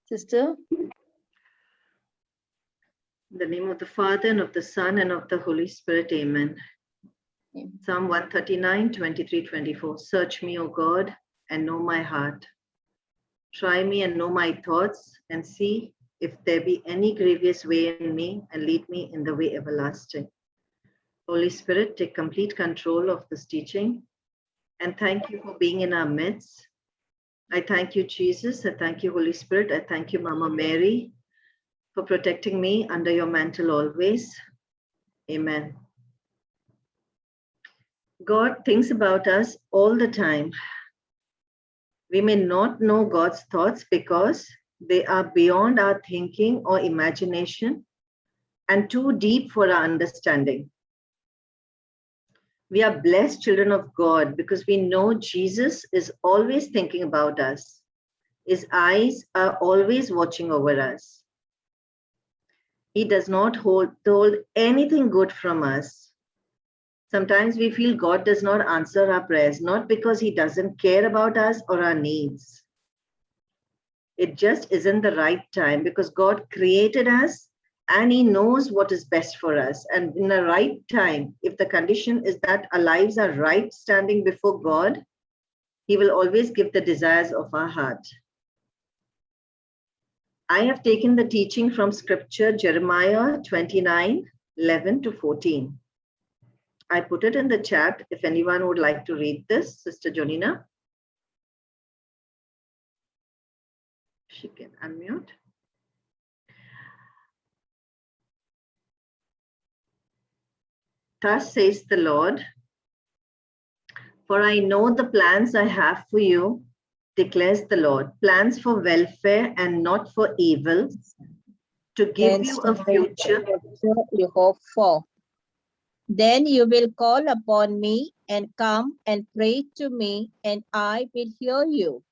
Sister? In the name of the Father, and of the Son, and of the Holy Spirit, amen. Amen. Psalm 139, 23, 24. Search me, O God, and know my heart. Try me and know my thoughts, and see if there be any grievous way in me, and lead me in the way everlasting. Holy Spirit, take complete control of this teaching, and thank you for being in our midst. I thank you, Jesus. I thank you, Holy Spirit. I thank you, Mama Mary, for protecting me under your mantle always. Amen. God thinks about us all the time. We may not know God's thoughts because they are beyond our thinking or imagination and too deep for our understanding. We are blessed children of God because we know Jesus is always thinking about us. His eyes are always watching over us. He does not hold anything good from us. Sometimes we feel God does not answer our prayers, not because he doesn't care about us or our needs. It just isn't the right time because God created us and he knows what is best for us. And in the right time, if the condition is that our lives are right standing before God, he will always give the desires of our heart. I have taken the teaching from scripture, Jeremiah 29, 11 to 14. I put it in the chat if anyone would like to read this, Sister Jonina. She can unmute. Thus says the Lord, for I know the plans I have for you, declares the Lord, plans for welfare and not for evil, to give you a future you hope for. Then you will call upon me and come and pray to me, and I will hear you.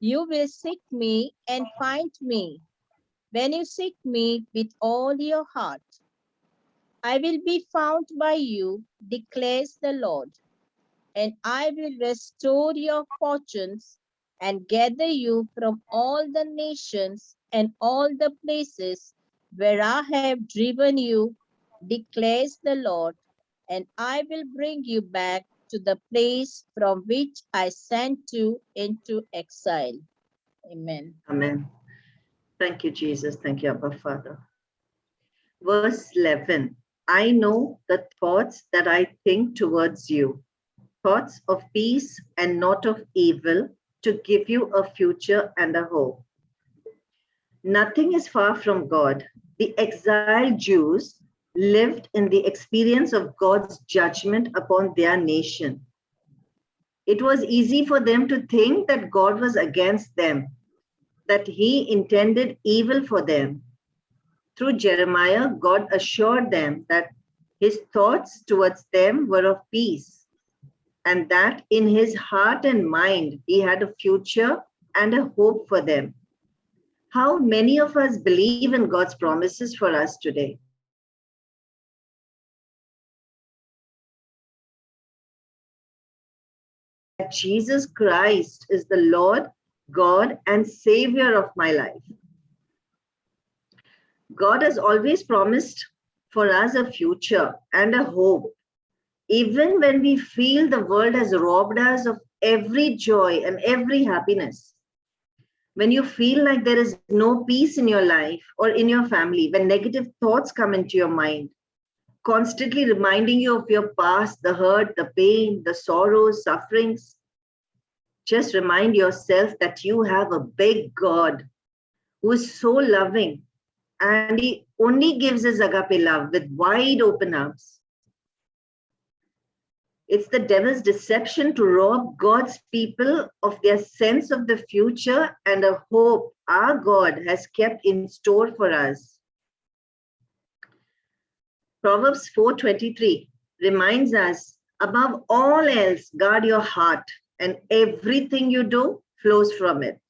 You will seek me and find me when you seek me with all your heart. I will be found by you, declares the Lord, and I will restore your fortunes and gather you from all the nations and all the places where I have driven you, declares the Lord, and I will bring you back to the place from which I sent you into exile. Amen. Amen. Thank you, Jesus. Thank you, Abba Father. Verse 11, I know the thoughts that I think towards you, thoughts of peace and not of evil, to give you a future and a hope. Nothing is far from God. The exiled Jews lived in the experience of God's judgment upon their nation. It was easy for them to think that God was against them, that he intended evil for them. Through Jeremiah, God assured them that his thoughts towards them were of peace, and that in his heart and mind, he had a future and a hope for them. How many of us believe in God's promises for us today? Jesus Christ is the Lord, God, and Savior of my life. God has always promised for us a future and a hope, even when we feel the world has robbed us of every joy and every happiness. When you feel like there is no peace in your life or in your family, when negative thoughts come into your mind, constantly reminding you of your past, the hurt, the pain, the sorrows, sufferings, just remind yourself that you have a big God who is so loving, and he only gives his agape love with wide open arms. It's the devil's deception to rob God's people of their sense of the future and a hope our God has kept in store for us. Proverbs 4:23 reminds us, above all else, guard your heart, and everything you do flows from it.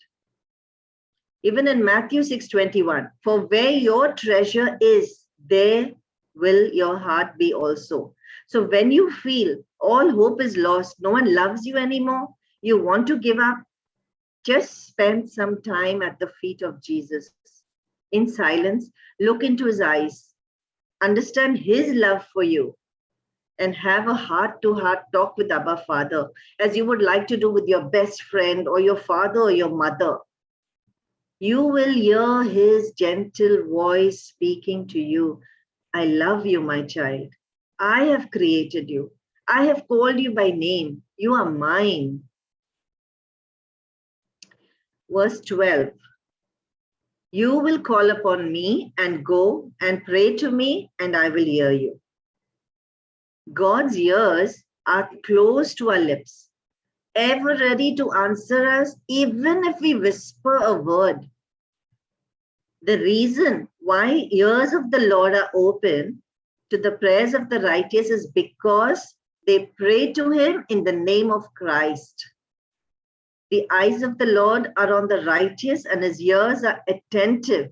Even in Matthew 6:21, for where your treasure is, there will your heart be also. So when you feel all hope is lost, no one loves you anymore, you want to give up, just spend some time at the feet of Jesus. In silence, look into his eyes, understand his love for you, and have a heart-to-heart talk with Abba Father, as you would like to do with your best friend or your father or your mother. You will hear his gentle voice speaking to you. I love you, my child. I have created you. I have called you by name. You are mine. Verse 12. You will call upon me and go and pray to me, and I will hear you. God's ears are close to our lips, ever ready to answer us, even if we whisper a word. The reason why ears of the Lord are open to the prayers of the righteous is because they pray to him in the name of Christ. The eyes of the Lord are on the righteous, and his ears are attentive.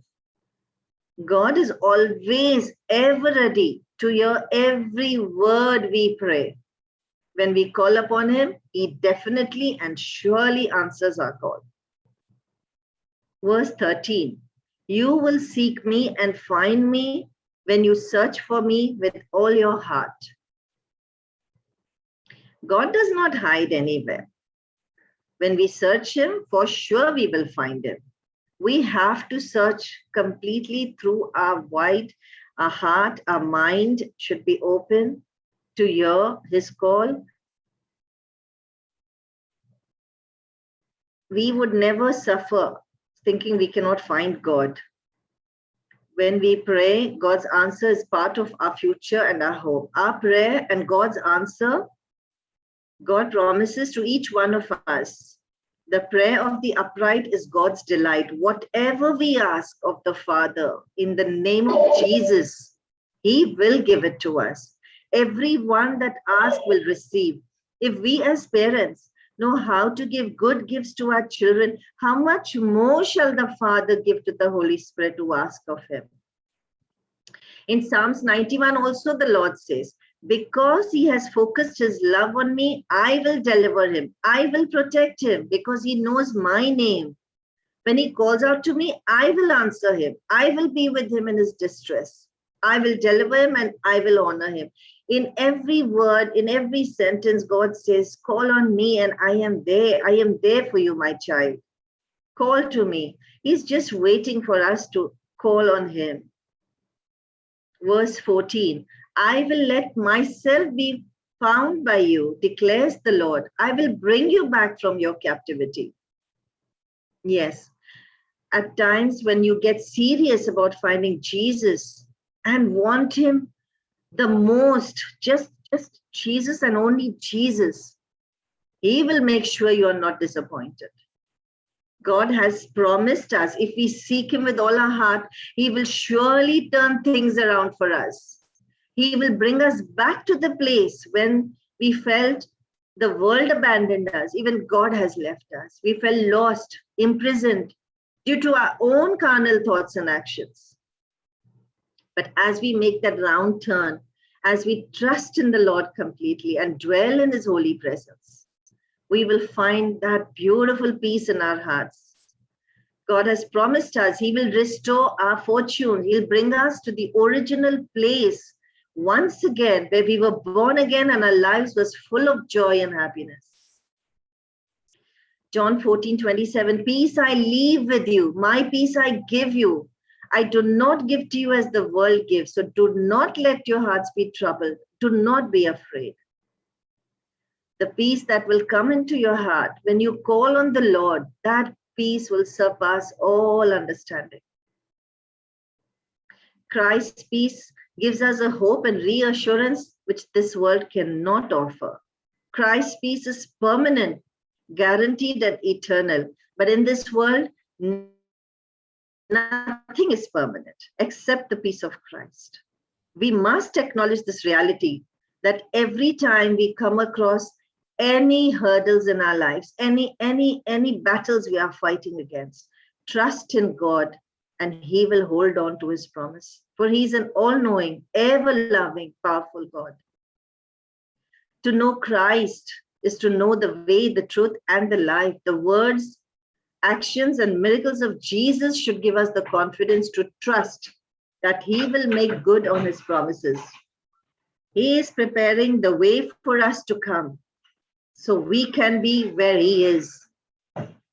God is always ever ready to hear every word we pray. When we call upon him, he definitely and surely answers our call. Verse 13, you will seek me and find me when you search for me with all your heart. God does not hide anywhere. When we search him, for sure we will find him. We have to search completely through our heart, our mind should be open to hear his call. We would never suffer thinking we cannot find God. When we pray, God's answer is part of our future and our hope. Our prayer and God's answer, God promises to each one of us. The prayer of the upright is God's delight. Whatever we ask of the Father in the name of Jesus, he will give it to us. Everyone that asks will receive. If we as parents know how to give good gifts to our children, how much more shall the Father give to the Holy Spirit who ask of him? In Psalms 91 also the Lord says, because he has focused his love on me, I will deliver him. I will protect him because he knows my name. When he calls out to me, I will answer him. I will be with him in his distress. I will deliver him and I will honor him. In every word, in every sentence, God says, call on me and I am there. I am there for you, my child. Call to me. He's just waiting for us to call on him. Verse 14, I will let myself be found by you, declares the Lord. I will bring you back from your captivity. Yes, at times when you get serious about finding Jesus and want him the most, just Jesus and only Jesus, he will make sure you are not disappointed. God has promised us, if we seek him with all our heart, he will surely turn things around for us. He will bring us back to the place when we felt the world abandoned us, even God has left us. We felt lost, imprisoned due to our own carnal thoughts and actions. But as we make that round turn, as we trust in the Lord completely and dwell in his holy presence, we will find that beautiful peace in our hearts. God has promised us he will restore our fortune. He'll bring us to the original place once again where we were born again and our lives was full of joy and happiness. John 14:27, peace I leave with you, my peace I give you. I do not give to you as the world gives. So do not let your hearts be troubled. Do not be afraid. The peace that will come into your heart when you call on the Lord, that peace will surpass all understanding. Christ's peace gives us a hope and reassurance which this world cannot offer. Christ's peace is permanent, guaranteed and eternal. But in this world, nothing is permanent except the peace of Christ. We must acknowledge this reality that every time we come across any hurdles in our lives, any battles we are fighting against, trust in God and he will hold on to his promise. For he's an all-knowing, ever-loving, powerful God. To know Christ is to know the way, the truth, and the life. The words actions and miracles of Jesus should give us the confidence to trust that he will make good on his promises. He is preparing the way for us to come so we can be where he is.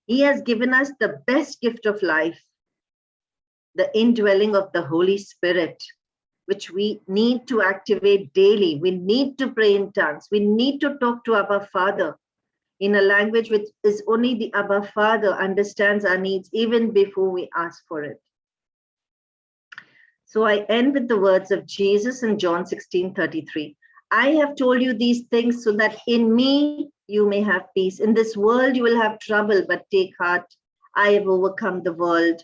He has given us the best gift of life, the indwelling of the Holy Spirit, which we need to activate daily. We need to pray in tongues. We need to talk to Abba Father in a language which is only the Abba Father understands our needs even before we ask for it. So I end with the words of Jesus in John 16:33. I have told you these things so that in me you may have peace. In this world you will have trouble, but take heart. I have overcome the world.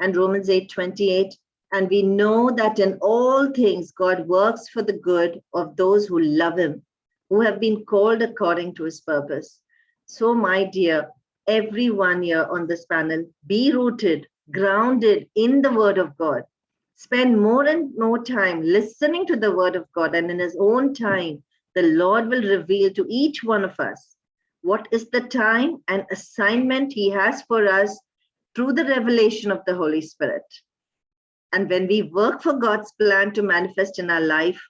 And Romans 8:28. And we know that in all things God works for the good of those who love him, who have been called according to his purpose. So, my dear, everyone here on this panel, be rooted, grounded in the word of God. Spend more and more time listening to the word of God, and in his own time, the Lord will reveal to each one of us what is the time and assignment he has for us through the revelation of the Holy Spirit. And when we work for God's plan to manifest in our life,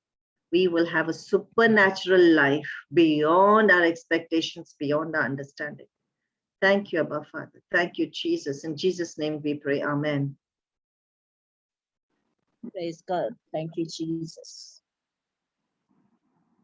we will have a supernatural life beyond our expectations, beyond our understanding. Thank you, Abba Father. Thank you, Jesus. In Jesus' name we pray. Amen. Praise God. Thank you, Jesus.